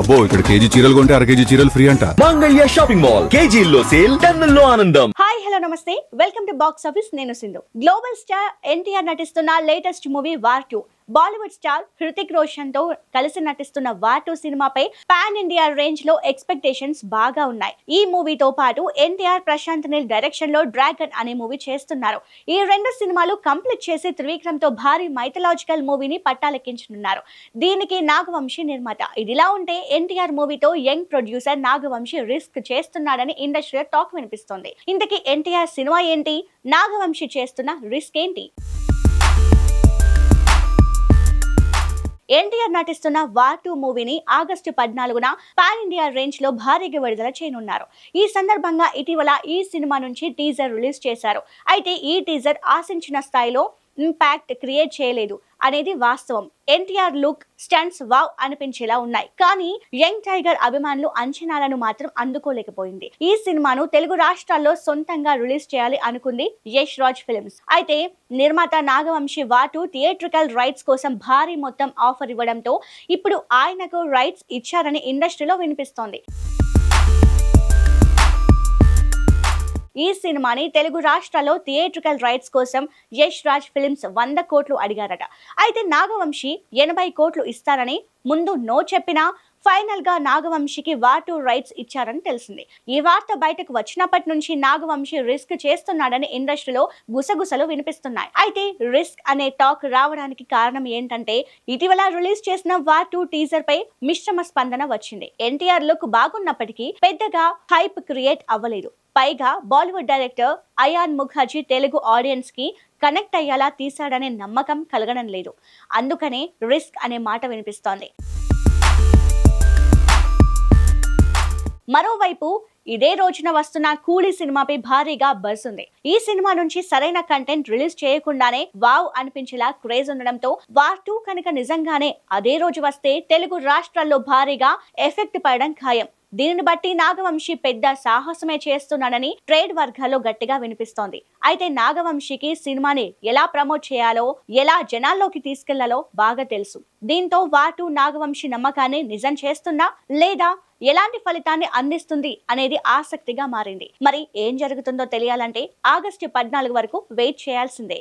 అబ్బో ఇక్కడ కేజీ చీరలు కొంటే అర కేజీ చీరలు ఫ్రీ అంట. మంగళ్య షాపింగ్ మాల్ కేజీల్లో సేల్, టన్నుల్లో ఆనందం. హాయ్ హలో నమస్తే, వెల్కమ్ టు బాక్స్ ఆఫీస్. నేను సింధు. గ్లోబల్ స్టార్ ఎన్టీఆర్ నటిస్తున్న latest movie war 2. Bollywood star Hrithik Roshan తో కలిసి నటిస్తున్న వార్ 2 సినిమాపై పాన్ ఇండియా రేంజ్ లో ఎక్స్పెక్టేషన్స్ బాగా ఉన్నాయి. ఈ మూవీతో పాటు ఎన్టీఆర్ ప్రశాంత్ నీల్ డైరెక్షన్ లో డ్రాగన్ అనే మూవీ చేస్తున్నారు. ఈ రెండు సినిమాలు కంప్లీట్ చేసి త్రివిక్రమ్ తో భారీ మైథలాజికల్ మూవీని పట్టాలెక్కించనున్నారు. దీనికి నాగవంశీ నిర్మాత. ఇదిలా ఉంటే ఎన్టీఆర్ మూవీతో యంగ్ ప్రొడ్యూసర్ నాగవంశీ రిస్క్ చేస్తున్నాడని ఇండస్ట్రీలో టాక్ వినిపిస్తోంది. ఇంతకీ ఎన్టీఆర్ సినిమా ఏంటి, నాగవంశీ చేస్తున్న రిస్క్ ఏంటి? ఎన్టీఆర్ నటిస్తున్న వార్ 2 మూవీని ఆగస్టు 14న పాన్ ఇండియా రేంజ్ లో భారీగా విడుదల చేయనున్నారు. ఈ సందర్భంగా ఇటీవల ఈ సినిమా నుంచి టీజర్ రిలీజ్ చేశారు. అయితే ఈ టీజర్ ఆశించిన స్థాయిలో ఇంపాక్ట్ క్రియేట్ చేయలేదు అనేది వాస్తవం. ఎన్టీఆర్ లుక్, స్టంట్స్ వావ్ అనిపించేలా ఉన్నాయి. కానీ యంగ్ టైగర్ అభిమానులు అంచనాలను మాత్రం అందుకోలేకపోయింది. ఈ సినిమాను తెలుగు రాష్ట్రాల్లో సొంతంగా రిలీజ్ చేయాలి అనుకుంది యష్ రాజ్ ఫిల్మ్స్. అయితే నిర్మాత నాగవంశీ వార్ 2 థియేట్రికల్ రైట్స్ కోసం భారీ మొత్తం ఆఫర్ ఇవ్వడంతో ఇప్పుడు ఆయనకు రైట్స్ ఇచ్చారని ఇండస్ట్రీలో వినిపిస్తోంది. ఈ సినిమాని తెలుగు రాష్ట్రాల్లో థియేట్రికల్ రైట్స్ కోసం యష్ రాజ్ ఫిల్మ్స్ 100 కోట్లు అడిగారట. అయితే నాగవంశీ 80 కోట్లు ఇస్తారని ముందు నో చెప్పినా ఫైనల్ గా నాగవంశీకి వార్ 2 రైట్స్ ఇచ్చారని తెలిసింది. ఈ వార్త బయటకు వచ్చినప్పటి నుంచి నాగవంశీ రిస్క్ చేస్తున్నాడని ఇండస్ట్రీలో గుసగుసలు వినిపిస్తున్నాయి. అయితే రిస్క్ అనే టాక్ రావడానికి కారణం ఏంటంటే ఇటీవల రిలీజ్ చేసిన వార్ 2 టీజర్ పై మిశ్రమ స్పందన వచ్చింది. ఎన్టీఆర్ లుక్ బాగున్నప్పటికీ పెద్దగా హైప్ క్రియేట్ అవ్వలేదు. పైగా Bollywood director Ayan Mukherjee Telugu audience కి కనెక్ట్ అయ్యేలా తీశాడనే నమ్మకం కలగడం లేదు. అందుకనే రిస్క్ అనే మాట వినిపిస్తోంది. మరోవైపు ఇదే రోజున వస్తున్న కూలీ సినిమాపై భారీగా బజ్ ఉంది. ఈ సినిమా నుంచి సరైన కంటెంట్ రిలీజ్ చేయకుండానే వావ్ అనిపించేలా క్రేజ్ ఉండడంతో వార్ 2 కనుక నిజంగానే అదే రోజు వస్తే తెలుగు రాష్ట్రాల్లో భారీగా ఎఫెక్ట్ పడడం ఖాయం. దీనిని బట్టి నాగవంశీ పెద్ద సాహసమే చేస్తున్నాడని ట్రేడ్ వర్గాల్లో గట్టిగా వినిపిస్తోంది. అయితే నాగవంశీకి సినిమాని ఎలా ప్రమోట్ చేయాలో, ఎలా జనాల్లోకి తీసుకెళ్లాలో బాగా తెలుసు. దీంతో వార్ 2 నాగవంశీ నమ్మకాన్ని నిజం చేస్తుందా లేదా ఎలాంటి ఫలితాన్ని అందిస్తుంది అనేది ఆసక్తిగా మారింది. మరి ఏం జరుగుతుందో తెలియాలంటే ఆగస్టు 14 వరకు వెయిట్ చేయాల్సిందే.